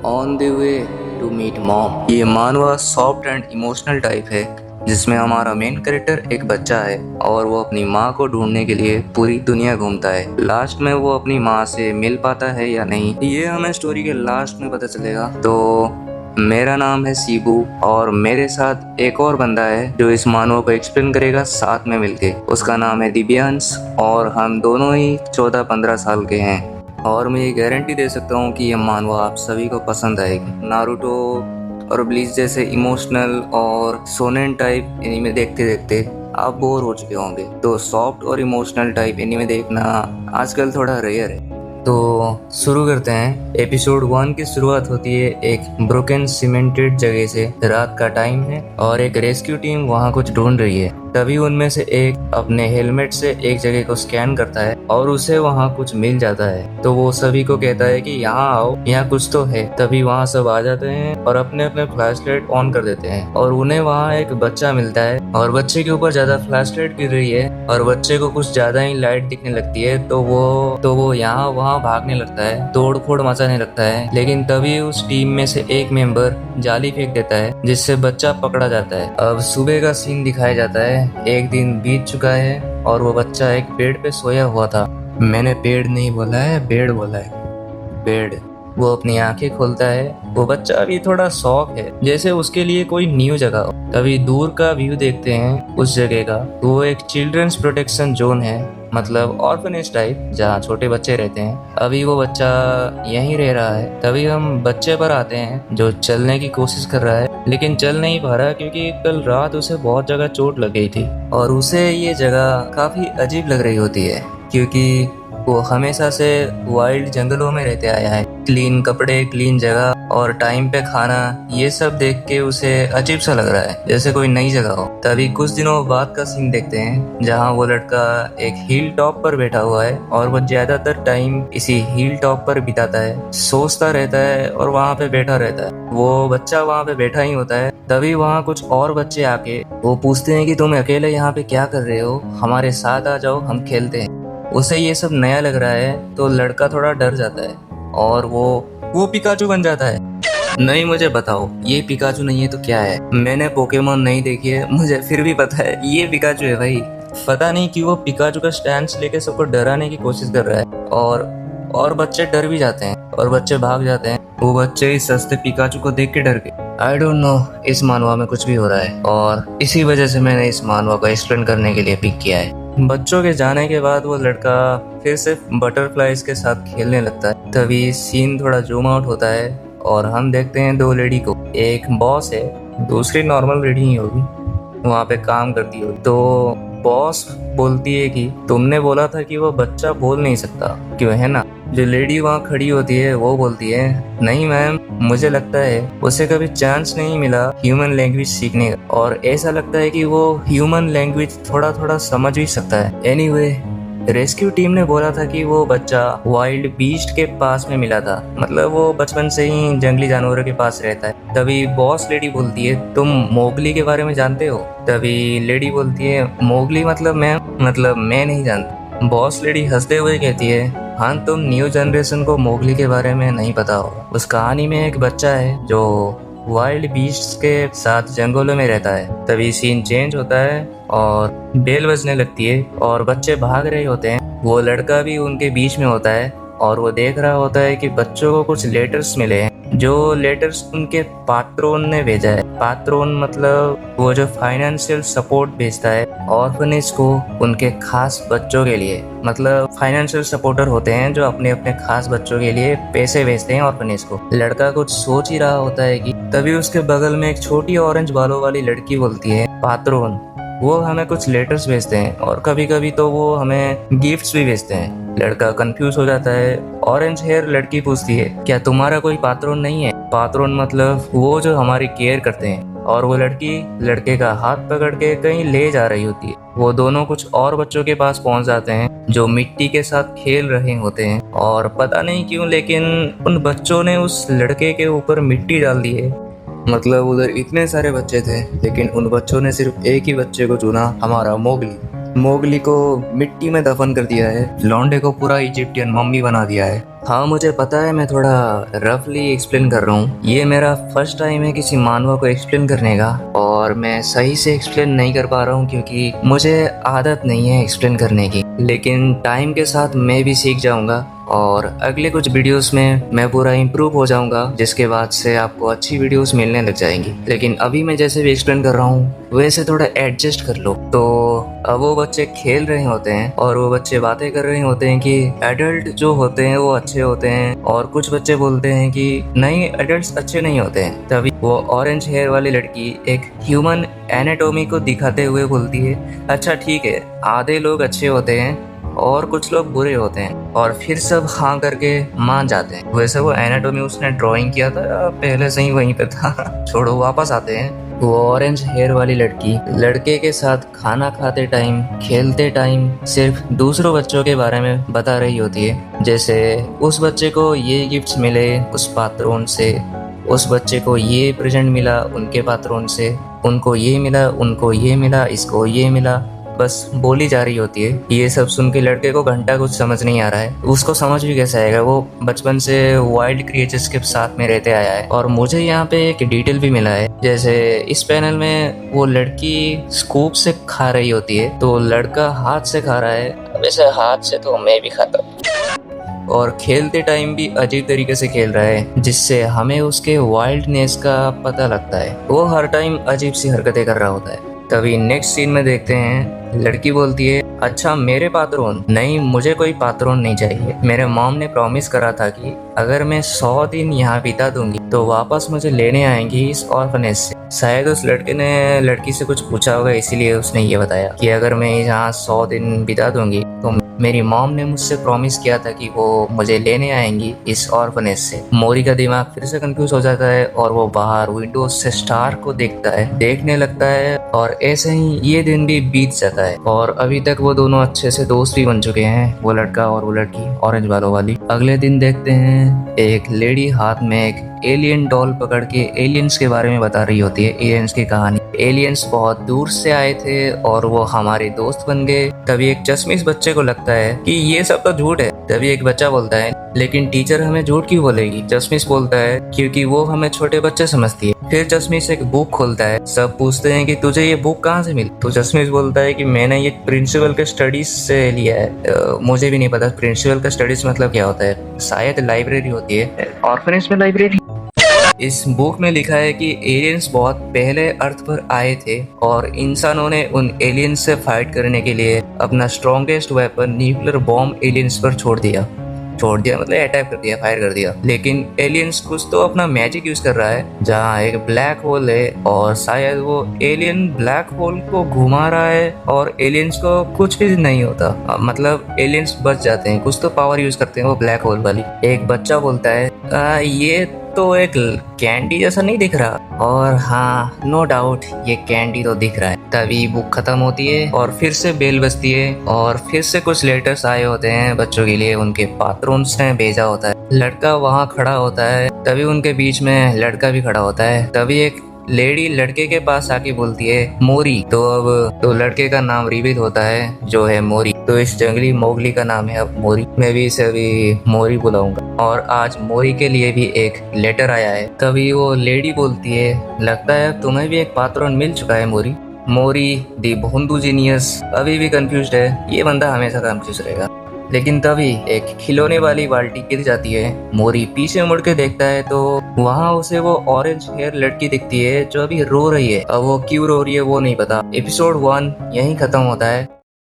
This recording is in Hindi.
On the way to meet mom. ये मानवा सॉफ्ट एंड इमोशनल टाइप है जिसमें हमारा मेन कैरेक्टर एक बच्चा है और वो अपनी माँ को ढूंढने के लिए पूरी दुनिया घूमता है। लास्ट में वो अपनी माँ से मिल पाता है या नहीं, ये हमें स्टोरी के लास्ट में पता चलेगा। तो मेरा नाम है सीबू और मेरे साथ एक और बंदा है जो इस मानवा को एक्सप्लेन करेगा साथ में मिलके। उसका नाम है दिव्यांश और हम दोनों ही 14-15 साल के हैं और मैं ये गारंटी दे सकता हूँ कि ये मानवा आप सभी को पसंद आएगी। नारुतो और ब्लीच जैसे इमोशनल और सोनेन टाइप एनीमे देखते देखते आप बोर हो चुके होंगे, तो सॉफ्ट और इमोशनल टाइप एनीमे देखना आजकल थोड़ा रेयर है। तो शुरू करते हैं। एपिसोड 1 की शुरुआत होती है एक ब्रोकन सीमेंटेड जगह से। रात का टाइम है और एक रेस्क्यू टीम वहां कुछ ढूंढ रही है। तभी उनमें से एक अपने हेलमेट से एक जगह को स्कैन करता है और उसे वहां कुछ मिल जाता है। तो वो सभी को कहता है कि यहाँ आओ, यहाँ कुछ तो है। तभी वहाँ सब आ जाते हैं और अपने अपने फ्लैशलाइट ऑन कर देते हैं और उन्हें वहाँ एक बच्चा मिलता है और बच्चे के ऊपर ज्यादा फ्लैशलाइट गिर रही है और बच्चे को कुछ ज्यादा ही लाइट दिखने लगती है। तो वो यहाँ वहाँ भागने लगता है, तोड़ फोड़ मचाने लगता है। लेकिन तभी उस टीम में से एक मेंबर जाली फेंक देता है जिससे बच्चा पकड़ा जाता है। अब सुबह का सीन दिखाया जाता है। एक दिन बीत चुका है और वो बच्चा एक पेड़ पे सोया हुआ था। मैंने पेड़ नहीं बोला है, पेड़ बोला है, पेड़। वो अपनी आंखें खोलता है। वो बच्चा भी थोड़ा शौक है जैसे उसके लिए कोई न्यू जगह हो। तभी दूर का व्यू देखते हैं उस जगह का। वो एक चिल्ड्रंस प्रोटेक्शन जोन है, मतलब ऑर्फनेज टाइप, जहाँ छोटे बच्चे रहते हैं। अभी वो बच्चा यहीं रह रहा है। तभी हम बच्चे पर आते हैं जो चलने की कोशिश कर रहा है लेकिन चल नहीं पा रहा क्योंकि कल रात उसे बहुत जगह चोट लग गई थी और उसे ये जगह काफी अजीब लग रही होती है क्योंकि वो हमेशा से वाइल्ड जंगलों में रहते आया है। क्लीन कपड़े, क्लीन जगह और टाइम पे खाना, ये सब देख के उसे अजीब सा लग रहा है जैसे कोई नई जगह हो। तभी कुछ दिनों बाद का सीन देखते हैं जहाँ वो लड़का एक हिल टॉप पर बैठा हुआ है और वो ज्यादातर टाइम इसी हिल टॉप पर बिताता है, सोचता रहता है और वहाँ पे बैठा रहता है। वो बच्चा वहाँ पे बैठा ही होता है। तभी वहाँ कुछ और बच्चे आके वो पूछते हैं कि तुम अकेले यहाँ पे क्या कर रहे हो, हमारे साथ आ जाओ, हम खेलते हैं। उसे ये सब नया लग रहा है तो लड़का थोड़ा डर जाता है और वो पिकाचू बन जाता है। नहीं, मुझे बताओ ये पिकाचू नहीं है तो क्या है? मैंने पोकेमोन नहीं देखी है, मुझे फिर भी पता है ये पिकाचू है भाई। पता नहीं क्यों वो पिकाचू का स्टैंड लेके सबको डराने की कोशिश कर रहा है और बच्चे डर भी जाते हैं और बच्चे भाग जाते हैं। वो बच्चे इस सस्ते पिकाचू को देख के डर गए। आई डोंट नो, इस मानवा में कुछ भी हो रहा है और इसी वजह से मैंने इस मानवा को एक्सप्लेन करने के लिए पिक किया है। बच्चों के जाने के बाद वो लड़का फिर से बटरफ्लाइज के साथ खेलने लगता है। तभी सीन थोड़ा जूम आउट होता है और हम देखते हैं दो लेडी को। एक बॉस है, दूसरी नॉर्मल लेडी ही होगी, वहाँ पे काम करती होगी। तो बॉस बोलती है कि तुमने बोला था कि वो बच्चा बोल नहीं सकता, क्यों, है ना? जो लेडी वहाँ खड़ी होती है वो बोलती है नहीं मैम, मुझे लगता है उसे कभी चांस नहीं मिला ह्यूमन लैंग्वेज सीखने का और ऐसा लगता है कि वो ह्यूमन लैंग्वेज थोड़ा थोड़ा समझ भी सकता है। एनीवे, रेस्क्यू टीम ने बोला था कि वो बच्चा वाइल्ड बीस्ट के पास में मिला था, मतलब वो बचपन से ही जंगली जानवरों के पास रहता है। तभी बॉस लेडी बोलती है तुम मोगली के बारे में जानते हो? तभी लेडी बोलती है मोगली मतलब मैं नहीं जानती। बॉस लेडी हंसते हुए कहती है हाँ, तुम न्यू जनरेशन को मोगली के बारे में नहीं पता होगा। उस कहानी में एक बच्चा है जो वाइल्ड बीस्ट्स के साथ जंगलों में रहता है। तभी सीन चेंज होता है और बेल बजने लगती है और बच्चे भाग रहे होते हैं। वो लड़का भी उनके बीच में होता है और वो देख रहा होता है कि बच्चों को कुछ लेटर्स मिले हैं, जो लेटर्स उनके पात्रोन ने भेजा है। पात्रोन मतलब वो जो फाइनेंशियल सपोर्ट भेजता है ऑर्फनेज को उनके खास बच्चों के लिए, मतलब फाइनेंशियल सपोर्टर होते हैं जो अपने अपने खास बच्चों के लिए पैसे भेजते हैं ऑर्फनेज को। लड़का कुछ सोच ही रहा होता है कि तभी उसके बगल में एक छोटी ऑरेंज बालों वाली लड़की बोलती है पात्रोन वो हमें कुछ लेटर्स भेजते हैं और कभी कभी तो वो हमें गिफ्ट्स भी भेजते हैं। लड़का कंफ्यूज हो जाता है। ऑरेंज हेयर लड़की पूछती है क्या तुम्हारा कोई पात्रोन नहीं है? पात्रोन मतलब वो जो हमारी केयर करते हैं। और वो लड़की लड़के का हाथ पकड़ के कहीं ले जा रही होती है। वो दोनों कुछ और बच्चों के पास पहुंच जाते हैं जो मिट्टी के साथ खेल रहे होते हैं और पता नहीं क्यों लेकिन उन बच्चों ने उस लड़के के ऊपर मिट्टी डाल दी है। मतलब उधर इतने सारे बच्चे थे लेकिन उन बच्चों ने सिर्फ एक ही बच्चे को चुना, हमारा मोगली। मोगली को मिट्टी में दफन कर दिया है। लौंडे को पूरा इजिप्टियन मम्मी बना दिया है हाँ मुझे पता है, मैं थोड़ा रफली एक्सप्लेन कर रहा हूँ। ये मेरा फर्स्ट टाइम है किसी मानवा को एक्सप्लेन करने का, और मैं सही से एक्सप्लेन नहीं कर पा रहा हूँ क्योंकि मुझे आदत नहीं है एक्सप्लेन करने की। लेकिन टाइम के साथ मैं भी सीख जाऊँगा और अगले कुछ वीडियोस में मैं पूरा इम्प्रूव हो जाऊंगा, जिसके बाद से आपको अच्छी वीडियोस मिलने लग जाएंगी। लेकिन अभी मैं जैसे भी एक्सप्लेन कर रहा हूँ वैसे थोड़ा एडजस्ट कर लो। तो अब वो बच्चे खेल रहे होते हैं और वो बच्चे बातें कर रहे होते हैं कि एडल्ट जो होते हैं वो अच्छे होते हैं, और कुछ बच्चे बोलते हैं कि नहीं, एडल्ट्स अच्छे नहीं होते हैं। तभी वो ऑरेंज हेयर वाली लड़की एक ह्यूमन एनाटॉमी को दिखाते हुए बोलती है, अच्छा ठीक है, आधे लोग अच्छे होते हैं और कुछ लोग बुरे होते हैं। और फिर सब हाँ करके मान जाते हैं। वैसे वो एनाटॉमी उसने ड्राइंग किया था पहले से ही वहीं पे था। छोड़ो, वापस आते हैं। वो ऑरेंज हेयर वाली लड़की लड़के के साथ खाना खाते टाइम, खेलते टाइम सिर्फ दूसरों बच्चों के बारे में बता रही होती है। जैसे उस बच्चे को ये गिफ्ट्स मिले उस पात्रोन से, उस बच्चे को ये प्रेजेंट मिला उनके पात्रोन से, उनको ये मिला, उनको ये मिला, इसको ये मिला, बस बोली जा रही होती है। ये सब सुन के लड़के को घंटा कुछ समझ नहीं आ रहा है। उसको समझ भी कैसे आएगा, वो बचपन से वाइल्ड क्रिएचर्स के साथ में रहते आया है। और मुझे यहाँ पे एक डिटेल भी मिला है, जैसे इस पैनल में वो लड़की स्कूप से खा रही होती है तो लड़का हाथ से खा रहा है। वैसे हाथ से तो मैं भी खाता हूँ। और खेलते टाइम भी अजीब तरीके से खेल रहा है, जिससे हमें उसके वाइल्डनेस का पता लगता है। वो हर टाइम अजीब सी हरकतें कर रहा होता है। तभी नेक्स्ट सीन में देखते हैं, लड़की बोलती है, अच्छा मेरे पात्रोन? नहीं, मुझे कोई पात्रोन नहीं चाहिए। मेरे मॉम ने प्रॉमिस करा था कि अगर मैं 100 दिन यहाँ बिता दूंगी तो वापस मुझे लेने आएंगी इस ऑर्फनेज से। शायद उस लड़के ने लड़की से कुछ पूछा होगा, इसीलिए उसने ये बताया कि अगर मैं यहाँ 100 दिन बिता दूंगी तो मेरी मॉम ने मुझसे प्रॉमिस किया था कि वो मुझे लेने आएंगी इस ऑर्फनेज से। मोरी का दिमाग फिर से कंफ्यूज हो जाता है और वो बाहर विंडो से स्टार को देखता है, देखने लगता है, और ऐसे ही ये दिन भी बीत जाता है। और अभी तक वो दोनों अच्छे से दोस्त भी बन चुके हैं, वो लड़का और वो लड़की, ऑरेंज बालों वाली। अगले दिन देखते हैं एक लेडी हाथ में एक एलियन डॉल पकड़ के एलियंस के बारे में बता रही होती है, एलियंस की कहानी। एलियंस बहुत दूर से आए थे और वो हमारे दोस्त बन गए। तभी एक चश्मिश बच्चे को लगता है कि ये सब तो झूठ है। तभी एक बच्चा बोलता है, लेकिन टीचर हमें झूठ क्यों बोलेगी? चश्मिश बोलता है, क्योंकि वो हमें छोटे बच्चे समझती है। फिर चश्मिश एक बुक खोलता है। सब पूछते हैं कि तुझे ये बुक कहाँ से मिली? तो चश्मिश बोलता है कि मैंने ये प्रिंसिपल के स्टडीज से लिया है। मुझे भी नहीं पता प्रिंसिपल का स्टडीज मतलब क्या होता है, शायद लाइब्रेरी होती है, ऑर्फनेज में लाइब्रेरी। इस बुक में लिखा है कि एलियंस बहुत पहले अर्थ पर आए थे और इंसानों ने उन एलियंस से फाइट करने के लिए अपना strongest weapon nuclear bomb aliens पर छोड़ दिया मतलब अटैक कर दिया, फायर कर दिया। लेकिन एलियंस कुछ तो अपना मैजिक यूज कर रहा है, जहाँ एक ब्लैक होल है और शायद वो एलियन ब्लैक होल को घुमा रहा है और एलियंस को कुछ भी नहीं होता, मतलब एलियंस बच जाते हैं। कुछ तो पावर यूज करते हैं वो ब्लैक होल वाली। एक बच्चा बोलता है, ये तो एक कैंडी जैसा नहीं दिख रहा? और हाँ, नो डाउट ये कैंडी तो दिख रहा है। तभी बुक खत्म होती है और फिर से बेल बजती है और फिर से कुछ लेटर्स आए होते हैं बच्चों के लिए, उनके पात्रोन्स ने भेजा होता है। लड़का वहाँ खड़ा होता है, तभी उनके बीच में लड़का भी खड़ा होता है। तभी एक लेडी लड़के के पास आके बोलती है, मोरी। तो अब तो लड़के का नाम रिवील होता है जो है मोरी। तो इस जंगली मोगली का नाम है अब मोरी। मैं भी इसे अभी मोरी बुलाऊंगा। और आज मोरी के लिए भी एक लेटर आया है। तभी वो लेडी बोलती है, लगता है तुम्हें भी एक पात्रोन मिल चुका है मोरी। मोरी दी भोंदू जीनियस अभी भी कंफ्यूज्ड है। ये बंदा हमेशा कंफ्यूज रहेगा। लेकिन तभी एक खिलौने वाली बाल्टी गिर जाती है। मोरी पीछे मुड़ के देखता है तो वहाँ उसे वो ऑरेंज हेयर लड़की दिखती है जो अभी रो रही है। अब वो क्यों रो रही है वो नहीं पता। एपिसोड 1 यहीं खत्म होता है।